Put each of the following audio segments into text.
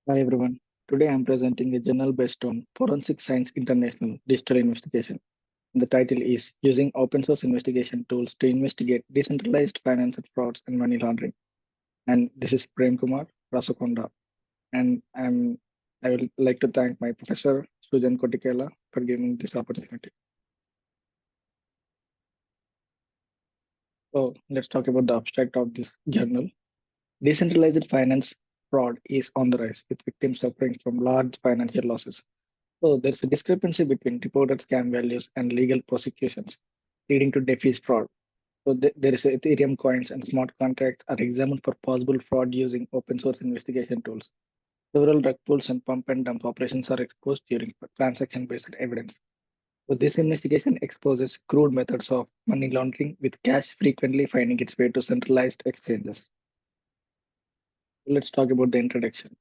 Hi everyone. Today I'm presenting a journal based on Forensic Science International Digital Investigation. The title is Using Open Source Investigation Tools to Investigate Decentralized Financial Frauds and Money Laundering. And this is Prem Kumar Rasakonda. And I would like to thank my professor Sujan Kotikela for giving this opportunity. So let's talk about the abstract of this journal. Decentralized finance fraud is on the rise, with victims suffering from large financial losses. So there's a discrepancy between reported scam values and legal prosecutions, leading to defeat fraud. So there is Ethereum coins and smart contracts are examined for possible fraud using open source investigation tools. Several rug pulls and pump and dump operations are exposed during transaction-based evidence. So this investigation exposes crude methods of money laundering, with cash frequently finding its way to centralized exchanges. Let's talk about the introduction.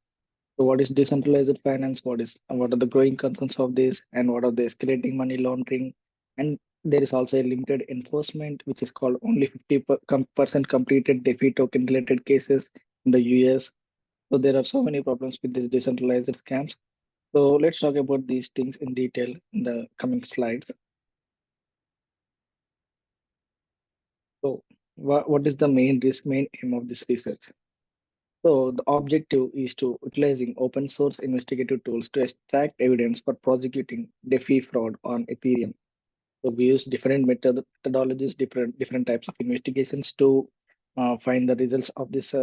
So what is decentralized finance? What are the growing concerns of this, and what are the escalating money laundering? And there is also a limited enforcement, which is called only 50% completed DeFi token related cases in the US. So there are so many problems with these decentralized scams. So let's talk about these things in detail in the coming slides. So what is the main aim of this research? So the objective is to utilizing open source investigative tools to extract evidence for prosecuting DeFi fraud on Ethereum. So we use different methodologies, different types of investigations to find the results of this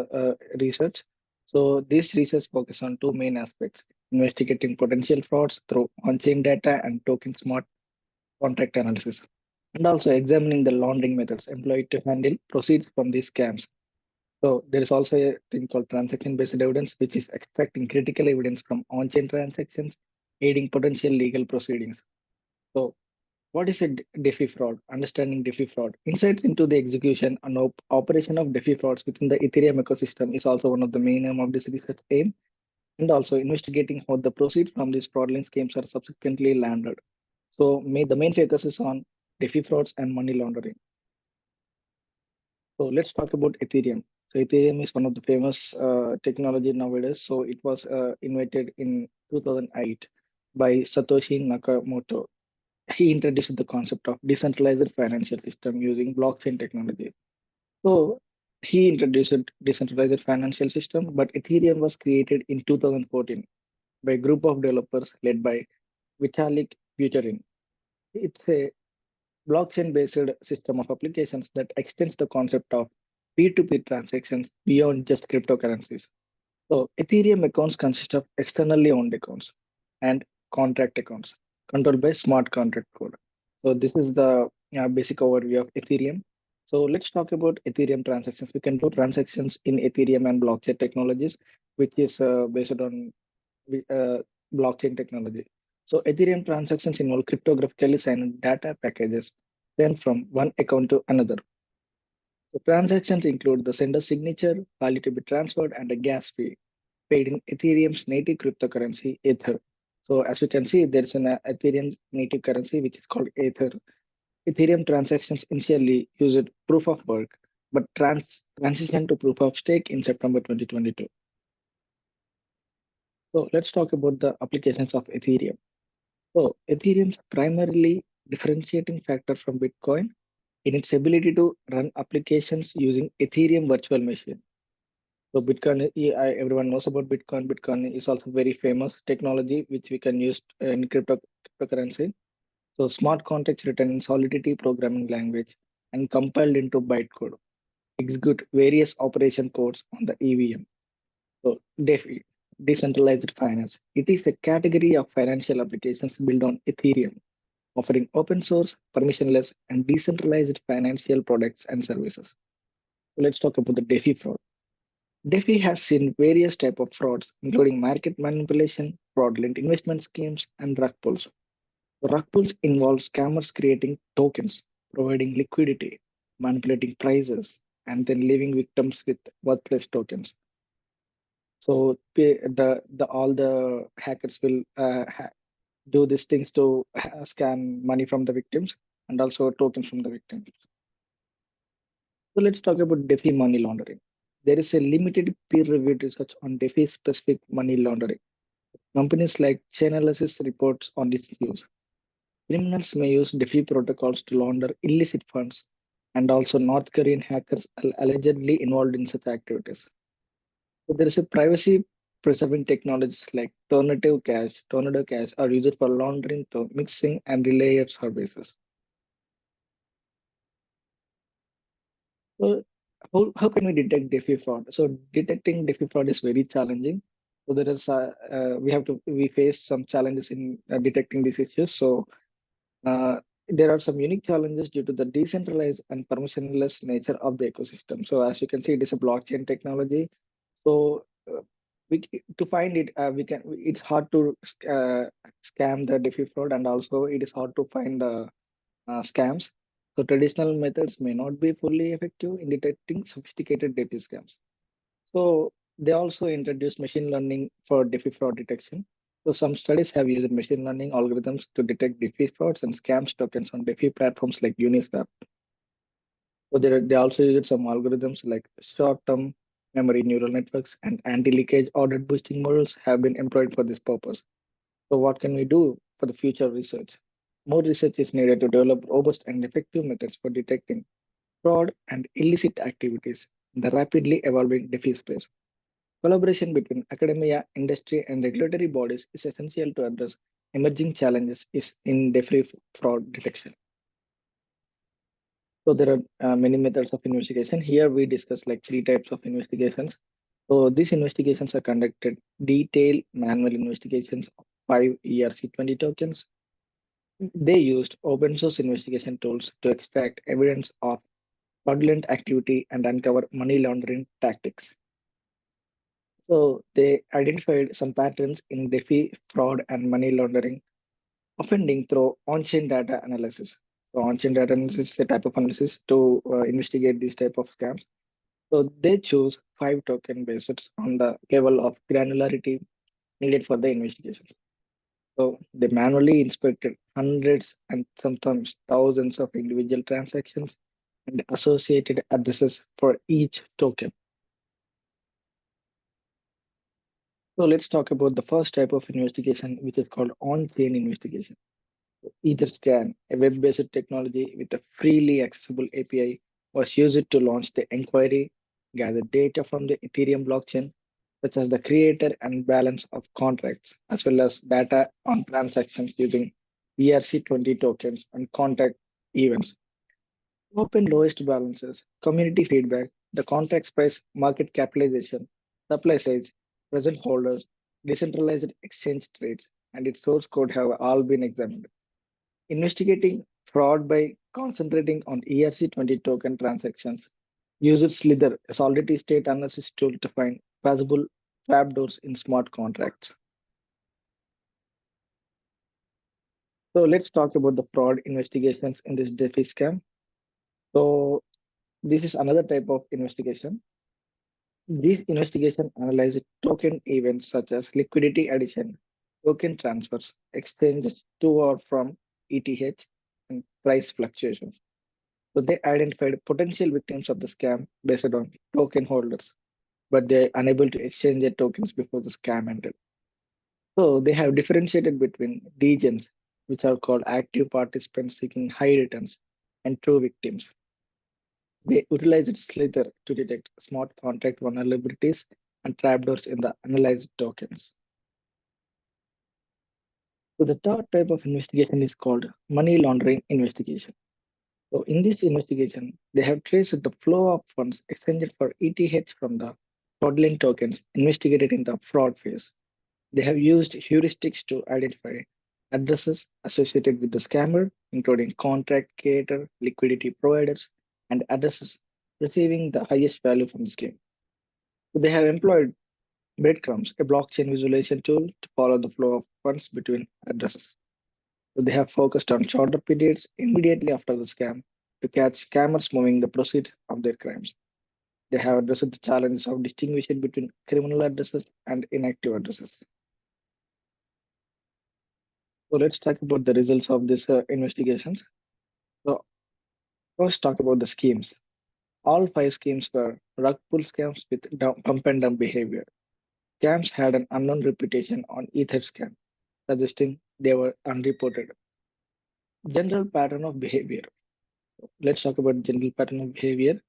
research. So this research focuses on two main aspects: investigating potential frauds through on-chain data and token smart contract analysis, and also examining the laundering methods employed to handle proceeds from these scams. So there is also a thing called transaction-based evidence, which is extracting critical evidence from on-chain transactions, aiding potential legal proceedings. So what is a DeFi fraud? Understanding DeFi fraud. Insights into the execution and operation of DeFi frauds within the Ethereum ecosystem is also one of the main aim of this research aim, and also investigating how the proceeds from these fraudulent schemes are subsequently landed. So the main focus is on DeFi frauds and money laundering. So let's talk about Ethereum. So Ethereum is one of the famous technology nowadays. So it was invented in 2008 by Satoshi Nakamoto. He introduced the concept of decentralized financial system using blockchain technology. So he introduced decentralized financial system, but Ethereum was created in 2014 by a group of developers led by Vitalik Buterin. It's a blockchain-based system of applications that extends the concept of peer-to-peer transactions beyond just cryptocurrencies. So Ethereum accounts consist of externally owned accounts and contract accounts controlled by smart contract code. So this is the basic overview of Ethereum. So let's talk about Ethereum transactions. We can do transactions in Ethereum and blockchain technologies, which is based on uh, blockchain technology. So Ethereum transactions involve cryptographically signed data packages sent from one account to another. The transactions include the sender's signature, value to be transferred, and a gas fee paid in Ethereum's native cryptocurrency, Ether. So as we can see, there's an Ethereum native currency which is called Ether. Ethereum transactions initially used proof of work, but transitioned to proof of stake in September 2022. So let's talk about the applications of Ethereum. So Ethereum's primarily differentiating factor from Bitcoin in its ability to run applications using Ethereum virtual machine. So Bitcoin, everyone knows about Bitcoin. Bitcoin is also very famous technology which we can use in cryptocurrency. So smart contracts written in Solidity programming language and compiled into bytecode execute various operation codes on the EVM. So DeFi, decentralized finance. It is a category of financial applications built on Ethereum, offering open source, permissionless, and decentralized financial products and services. So let's talk about the DeFi fraud. DeFi has seen various types of frauds, including market manipulation, fraudulent investment schemes, and rug pulls. Rug pulls involve scammers creating tokens, providing liquidity, manipulating prices, and then leaving victims with worthless tokens. So the all the hackers will do these things to scam money from the victims and also tokens from the victims. So let's talk about DeFi money laundering. There is a limited peer-reviewed research on DeFi-specific money laundering. Companies like Chainalysis reports on its use. Criminals may use DeFi protocols to launder illicit funds, and also North Korean hackers are allegedly involved in such activities. So there is a privacy preserving technologies like Tornado Cash are used for laundering through mixing and relayer services. So how can we detect DeFi fraud? So detecting DeFi fraud is very challenging. So there is we face some challenges in detecting these issues. So uh, there are some unique challenges due to the decentralized and permissionless nature of the ecosystem. So as you can see, it is a blockchain technology. So to find it, it's hard to scam the DeFi fraud, and also it is hard to find the scams. So traditional methods may not be fully effective in detecting sophisticated DeFi scams. So they also introduced machine learning for DeFi fraud detection. So some studies have used machine learning algorithms to detect DeFi frauds and scams tokens on DeFi platforms like Uniswap. So they also used some algorithms like short-term memory neural networks and anti-leakage audit boosting models have been employed for this purpose. So what can we do for the future research? More research is needed to develop robust and effective methods for detecting fraud and illicit activities in the rapidly evolving DeFi space. Collaboration between academia, industry, and regulatory bodies is essential to address emerging challenges is in DeFi fraud detection. So there are many methods of investigation. Here we discuss like three types of investigations. So these investigations are conducted detailed manual investigations of 5 ERC20 tokens. They used open source investigation tools to extract evidence of fraudulent activity and uncover money laundering tactics. So they identified some patterns in DeFi fraud and money laundering offending through on-chain data analysis. So on-chain data analysis is a type of analysis to investigate these type of scams. So they choose 5 token based on the level of granularity needed for the investigation. So they manually inspected hundreds and sometimes thousands of individual transactions and associated addresses for each token. So let's talk about the first type of investigation, which is called on-chain investigation. Etherscan, a web-based technology with a freely accessible API, was used to launch the inquiry, gather data from the Ethereum blockchain, such as the creator and balance of contracts, as well as data on transactions using ERC20 tokens and contact events. Open lowest balances, community feedback, the contract price, market capitalization, supply size, present holders, decentralized exchange trades, and its source code have all been examined. Investigating fraud by concentrating on ERC20 token transactions uses Slither, a solidity state analysis tool to find possible trapdoors in smart contracts. So let's talk about the fraud investigations in this DeFi scam. So this is another type of investigation. These investigation analyze token events such as liquidity addition, token transfers, exchanges to or from ETH, and price fluctuations. So they identified potential victims of the scam based on token holders, but they're unable to exchange their tokens before the scam ended. So they have differentiated between degens, which are called active participants seeking high returns, and true victims. They utilized Slither to detect smart contract vulnerabilities and trapdoors in the analyzed tokens. So the third type of investigation is called money laundering investigation. So in this investigation, they have traced the flow of funds exchanged for ETH from the fraudulent tokens investigated in the fraud phase. They have used heuristics to identify addresses associated with the scammer, including contract creator, liquidity providers, and addresses receiving the highest value from the scheme. So they have employed breadcrumbs, a blockchain visualization tool, to follow the flow of funds between addresses. So they have focused on shorter periods immediately after the scam to catch scammers moving the proceeds of their crimes. They have addressed the challenges of distinguishing between criminal addresses and inactive addresses. So let's talk about the results of these investigations. So first talk about the schemes. All five schemes were rug pull scams with pump and dump behavior. Scams had an unknown reputation on Etherscan, suggesting they were unreported. General pattern of behavior. Let's talk about general pattern of behavior.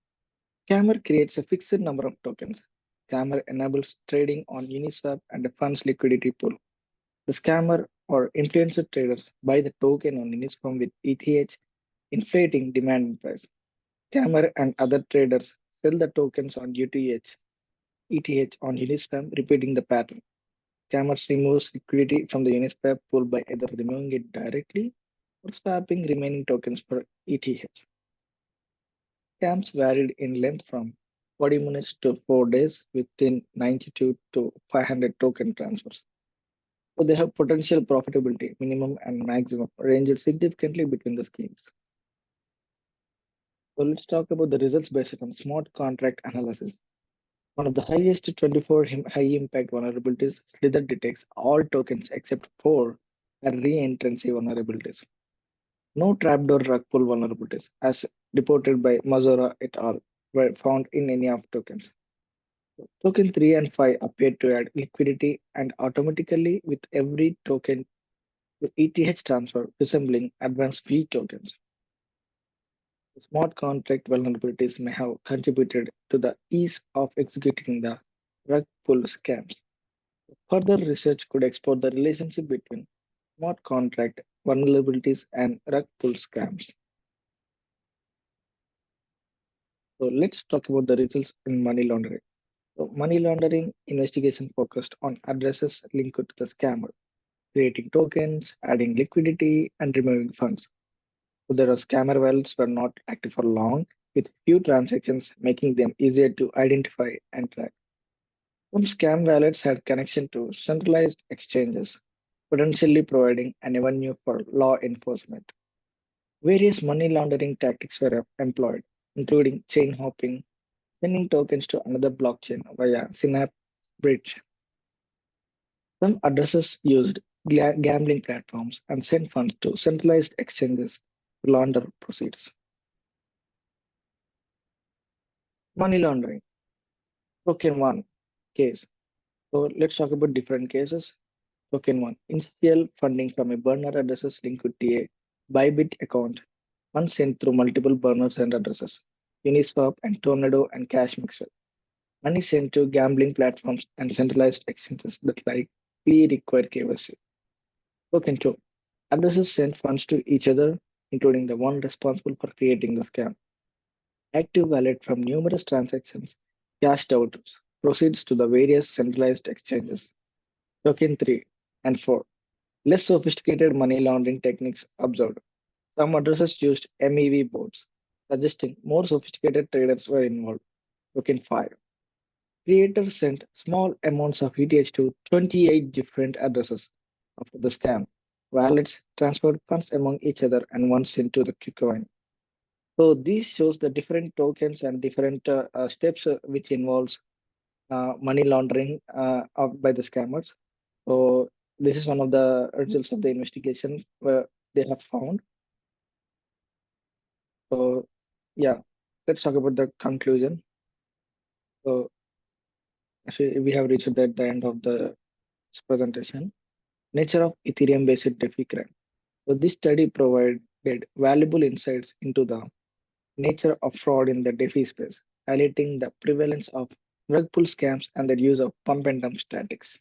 Scammer creates a fixed number of tokens. Scammer enables trading on Uniswap and a funds liquidity pool. The scammer or influencer traders buy the token on Uniswap with ETH, inflating demand and price. Scammer and other traders sell the tokens on ETH on Uniswap, repeating the pattern. Scammers removes liquidity from the Uniswap pool by either removing it directly or swapping remaining tokens for ETH. Scams varied in length from 40 minutes to 4 days within 92 to 500 token transfers. So they have potential profitability, minimum and maximum, ranged significantly between the schemes. So let's talk about the results based on smart contract analysis. One of the highest 24 high impact vulnerabilities, Slither detects all tokens except 4 are re-entrancy vulnerabilities. No trapdoor rug pull vulnerabilities, as reported by Mazora et al., were found in any of tokens. Token 3 and 5 appear to add liquidity and automatically with every token to ETH transfer, resembling advanced fee tokens. The smart contract vulnerabilities may have contributed to the ease of executing the rug pull scams. Further research could explore the relationship between smart contract vulnerabilities and rug pull scams. So let's talk about the results in money laundering. So money laundering investigation focused on addresses linked to the scammer, creating tokens, adding liquidity, and removing funds. So their scammer wallets were not active for long, with few transactions making them easier to identify and track. Some scam wallets had connection to centralized exchanges, potentially providing an avenue for law enforcement. Various money laundering tactics were employed, including chain hopping, sending tokens to another blockchain via Synapse Bridge. Some addresses used gambling platforms and sent funds to centralized exchanges to launder proceeds. Money laundering, token one case. So let's talk about different cases. Token one, initial funding from a burner addresses linked to a Bybit account, funds sent through multiple burners and addresses, Uniswap and Tornado and Cash Mixer. Money sent to gambling platforms and centralized exchanges that likely require KYC. Token two, addresses sent funds to each other, including the one responsible for creating the scam. Active wallet from numerous transactions cashed out proceeds to the various centralized exchanges. Token 3 and 4. Less sophisticated money laundering techniques observed. Some addresses used MEV boards, suggesting more sophisticated traders were involved. Token 5. Creators sent small amounts of ETH to 28 different addresses after the scam. Wallets transferred funds among each other and one sent to the Qcoin. So this shows the different tokens and different steps which involves money laundering by the scammers. So this is one of the results of the investigation where they have found. So yeah, let's talk about the conclusion. So actually, we have reached at the end of the presentation. Nature of Ethereum-based DeFi crime. So this study provided valuable insights into the nature of fraud in the DeFi space, highlighting the prevalence of rug pull scams and the use of pump and dump statics.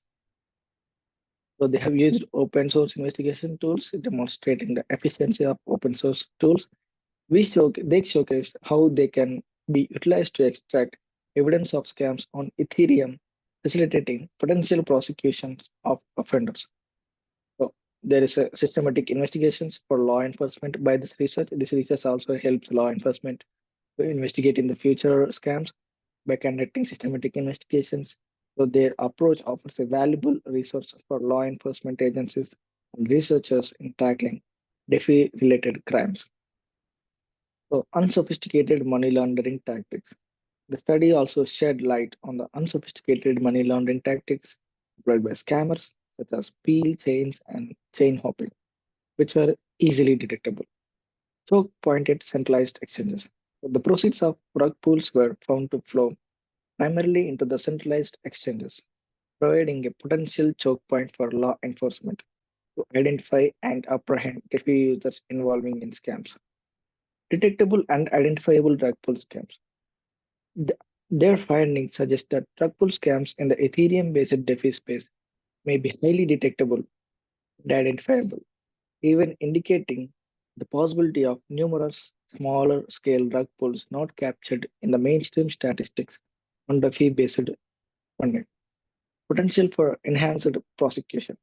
So they have used open source investigation tools, demonstrating the efficiency of open source tools. They showcase how they can be utilized to extract evidence of scams on Ethereum, facilitating potential prosecutions of offenders. So there is a systematic investigations for law enforcement by this research. This research also helps law enforcement to investigate in the future scams by conducting systematic investigations. So their approach offers a valuable resource for law enforcement agencies and researchers in tackling DeFi-related crimes. So unsophisticated money laundering tactics. The study also shed light on the unsophisticated money laundering tactics employed by scammers, such as peel chains and chain hopping, which were easily detectable. Choke pointed centralized exchanges. The proceeds of rug pools were found to flow primarily into the centralized exchanges, providing a potential choke point for law enforcement to identify and apprehend DeFi users involving in scams. Detectable and identifiable rug pull scams. Th- Their findings suggest that rug pull scams in the Ethereum-based DeFi space may be highly detectable and identifiable, even indicating the possibility of numerous smaller scale rug pulls not captured in the mainstream statistics on DeFi based funding. Potential for enhanced prosecution.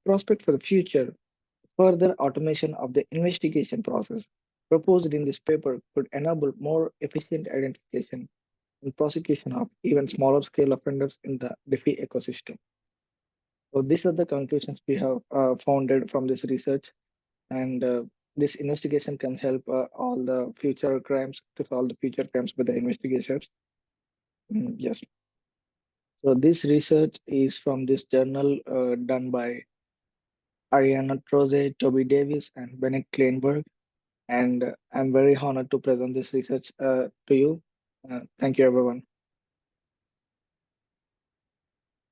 Prospect for the future. Further automation of the investigation process proposed in this paper could enable more efficient identification and prosecution of even smaller scale offenders in the DeFi ecosystem. So these are the conclusions we have founded from this research, and this investigation can help all the future crimes to solve the future crimes by the investigators. Yes. So this research is from this journal done by Ariana Troze, Toby Davis, and Bennett Kleinberg. And I'm very honored to present this research to you. Thank you, everyone.